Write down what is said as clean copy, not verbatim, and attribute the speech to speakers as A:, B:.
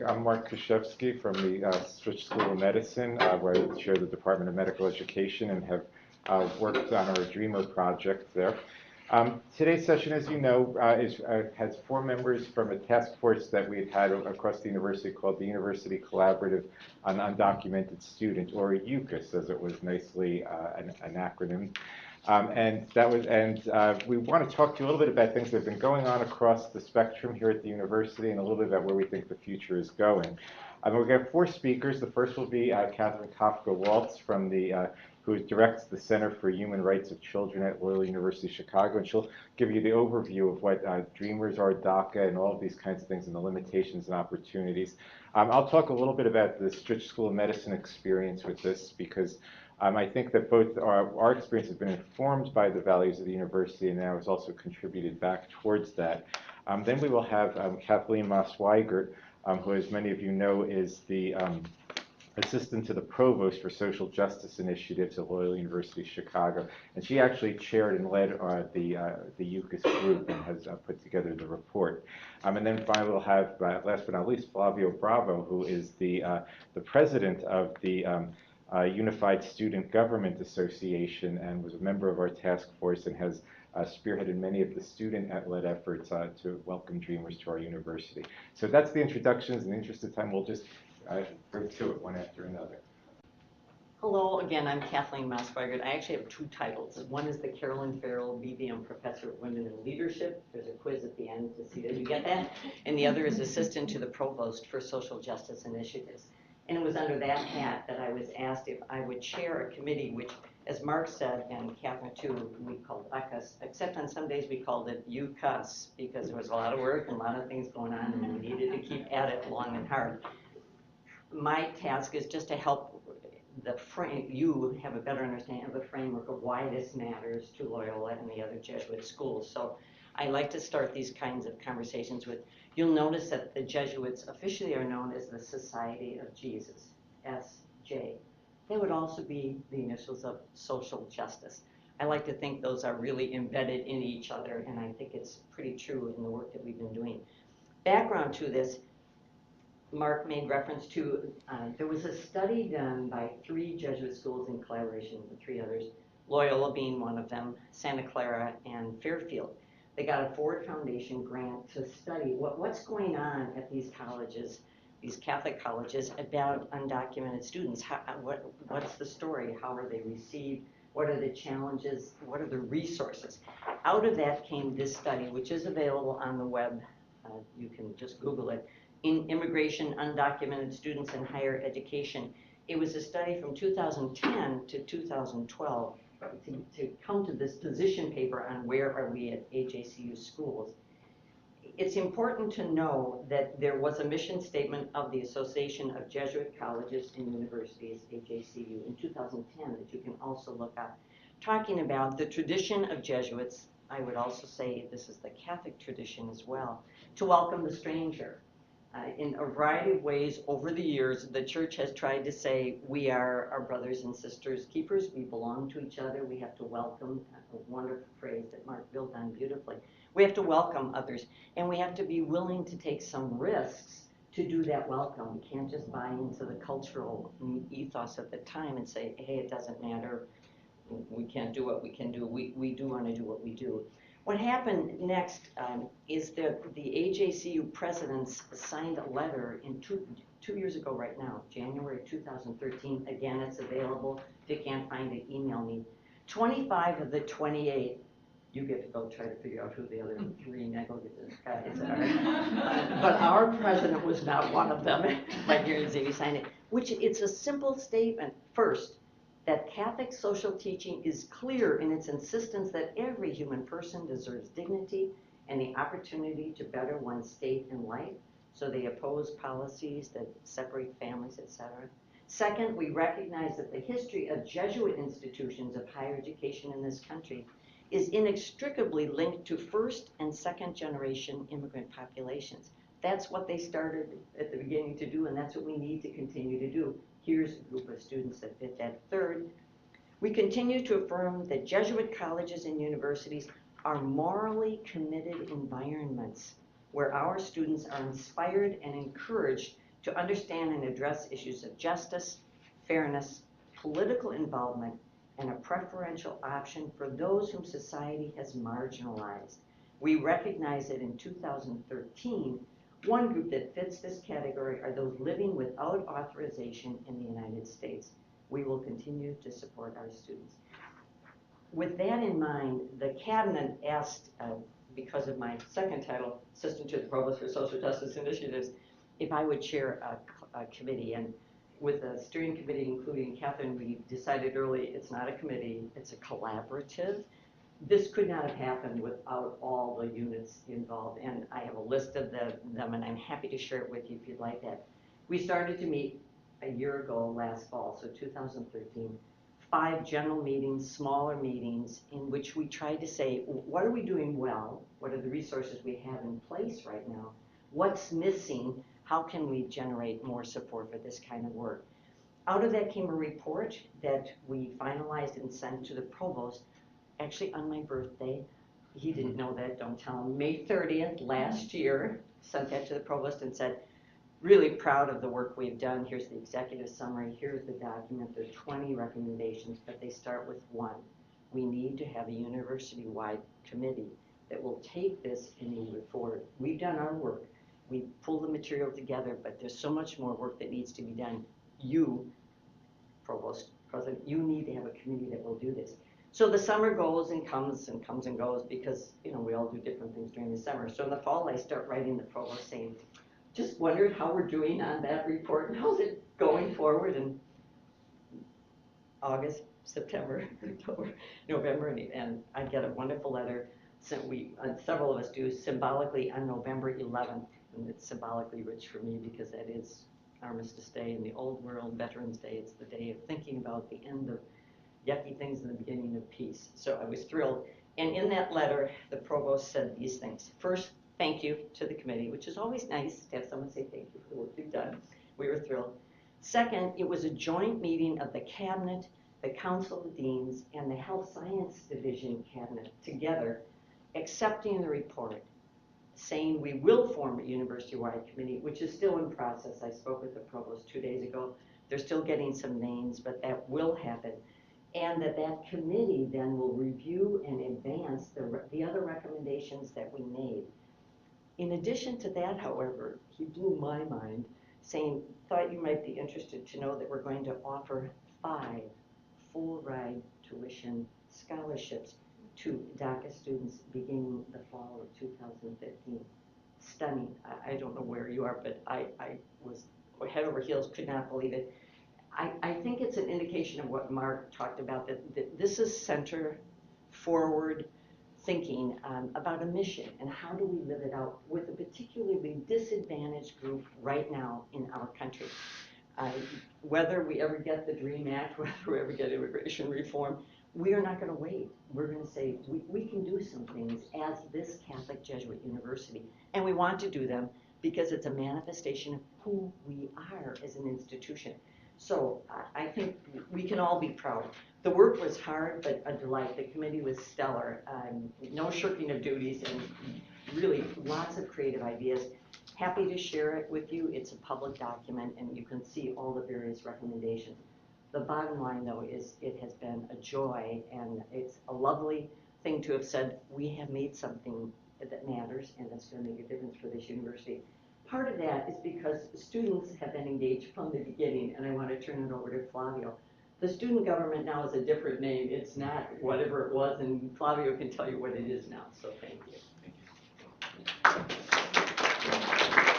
A: I'm Mark Krzyzewski from the Stritch School of Medicine, where I chair the Department of Medical Education and have worked on our DREAMER project there. Today's session, as you know, has 4 members from a task force that we've had across the university called the University Collaborative on Undocumented Student, or UCUS, as it was nicely an acronym. We want to talk to you a little bit about things that have been going on across the spectrum here at the university and a little bit about where we think the future is going. We're going to have 4 speakers. The first will be Catherine Kafka-Waltz, from who directs the Center for Human Rights of Children at Loyola University Chicago, and she'll give you the overview of what Dreamers are, DACA, and all of these kinds of things, and the limitations and opportunities. I'll talk a little bit about the Stritch School of Medicine experience with this, because I think that both our experience has been informed by the values of the university and now has also contributed back towards that. Then we will have Kathleen Maas-Weigert, who, as many of you know, is the assistant to the provost for social justice initiatives at Loyola University Chicago. And she actually chaired and led the UCUS group and has put together the report. And then finally we'll have, last but not least, Flavio Bravo, who is the president of the Unified Student Government Association and was a member of our task force and has spearheaded many of the student-led efforts to welcome Dreamers to our university. So that's the introductions. In the interest of time, we'll just go to it one after another.
B: Hello, again, I'm Kathleen Maas-Weigert. I actually have 2 titles. One is the Carolyn Farrell BVM Professor of Women in Leadership. There's a quiz at the end to see that you get that. And the other is Assistant to the Provost for Social Justice Initiatives. And it was under that hat that I was asked if I would chair a committee, which, as Mark said, and Catherine too, we called UCUS, except on some days we called it UCUS, because there was a lot of work and a lot of things going on, and we needed to keep at it long and hard. My task is just to help you have a better understanding of the framework of why this matters to Loyola and the other Jesuit schools. So I like to start these kinds of conversations with, you'll notice that the Jesuits officially are known as the Society of Jesus, SJ. They would also be the initials of social justice. I like to think those are really embedded in each other, and I think it's pretty true in the work that we've been doing. Background to this, Mark made reference to, there was a study done by 3 Jesuit schools in collaboration with 3 others, Loyola being one of them, Santa Clara, and Fairfield. They got a Ford Foundation grant to study what's going on at these colleges, these Catholic colleges, about undocumented students. What's the story? How are they received? What are the challenges? What are the resources? Out of that came this study, which is available on the web. You can just Google it. In Immigration, Undocumented Students in Higher Education. It was a study from 2010 to 2012 to come to this position paper on where are we at AJCU schools. It's important to know that there was a mission statement of the Association of Jesuit Colleges and Universities, AJCU, in 2010 that you can also look up, talking about the tradition of Jesuits. I would also say this is the Catholic tradition as well, to welcome the stranger. In a variety of ways over the years, the church has tried to say we are our brothers and sisters keepers. We belong to each other. We have to welcome, a wonderful phrase that Mark built on beautifully. We have to welcome others, and we have to be willing to take some risks to do that welcome. We can't just buy into the cultural ethos at the time and say, hey, it doesn't matter. We can't do what we can do. We do want to do what we do. What happened next is that the AJCU presidents signed a letter in two years ago right now, January 2013. Again, it's available. If you can't find it, email me. 25 of the 28, you get to go try to figure out who the other 3 negligent guys are. But our president was not one of them. Like here, he signed it, which it's a simple statement. First, that Catholic social teaching is clear in its insistence that every human person deserves dignity and the opportunity to better one's state in life, so they oppose policies that separate families, etc. Second, we recognize that the history of Jesuit institutions of higher education in this country is inextricably linked to first and second generation immigrant populations. That's what they started at the beginning to do, and that's what we need to continue to do. Here's a group of students that fit that. Third, we continue to affirm that Jesuit colleges and universities are morally committed environments where our students are inspired and encouraged to understand and address issues of justice, fairness, political involvement, and a preferential option for those whom society has marginalized. We recognize that in 2013, one group that fits this category are those living without authorization in the United States. We will continue to support our students. With that in mind, the cabinet asked, because of my second title, Assistant to the Provost for Social Justice Initiatives, if I would chair a committee. And with the steering committee, including Catherine, we decided early it's not a committee, it's a collaborative. This could not have happened without all the units involved, and I have a list of them, and I'm happy to share it with you if you'd like that. We started to meet a year ago last fall, so 2013, 5 general meetings, smaller meetings, in which we tried to say, what are we doing well? What are the resources we have in place right now? What's missing? How can we generate more support for this kind of work? Out of that came a report that we finalized and sent to the provost, actually on my birthday. He didn't know that, don't tell him. May 30th last year, sent that to the provost and said, really proud of the work we've done. Here's the executive summary. Here's the document. There are 20 recommendations, but they start with 1. We need to have a university-wide committee that will take this and move it forward. We've done our work. We pulled the material together, but there's so much more work that needs to be done. You, Provost, President, you need to have a committee that will do this. So the summer goes and comes and comes and goes because, you know, we all do different things during the summer. So in the fall, I start writing the provost saying, just wondered how we're doing on that report and how's it going forward in August, September, October, November, and I get a wonderful letter sent. Several of us do symbolically on November 11th, and it's symbolically rich for me because that is Armistice Day in the old world, Veterans Day. It's the day of thinking about the end of yucky things and the beginning of peace. So I was thrilled. And in that letter, the provost said these things. First, thank you to the committee, which is always nice to have someone say thank you for the work you've done. We were thrilled. Second, it was a joint meeting of the cabinet, the Council of Deans, and the Health Science Division cabinet together, accepting the report, saying we will form a university-wide committee, which is still in process. I spoke with the provost 2 days ago. They're still getting some names, but that will happen. And that committee then will review and advance the other recommendations that we made. In addition to that, however, he blew my mind, saying, thought you might be interested to know that we're going to offer 5 full-ride tuition scholarships to DACA students beginning the fall of 2015. Stunning. I don't know where you are, but I was head over heels, could not believe it. I think it's an indication of what Mark talked about, that this is center-forward thinking about a mission and how do we live it out with a particularly disadvantaged group right now in our country. Whether we ever get the DREAM Act, whether we ever get immigration reform, we are not going to wait. We're going to say we can do some things as this Catholic Jesuit university, and we want to do them because it's a manifestation of who we are as an institution. So I think we can all be proud. The work was hard, but a delight. The committee was stellar. No shirking of duties and really lots of creative ideas. Happy to share it with you. It's a public document and you can see all the various recommendations. The bottom line though is it has been a joy and it's a lovely thing to have said we have made something that matters and that's going to make a difference for this university. Part of that is because students have been engaged from the beginning, and I want to turn it over to Flavio. The student government now is a different name. It's not whatever it was, and Flavio can tell you what it is now, so thank you.
A: Thank you.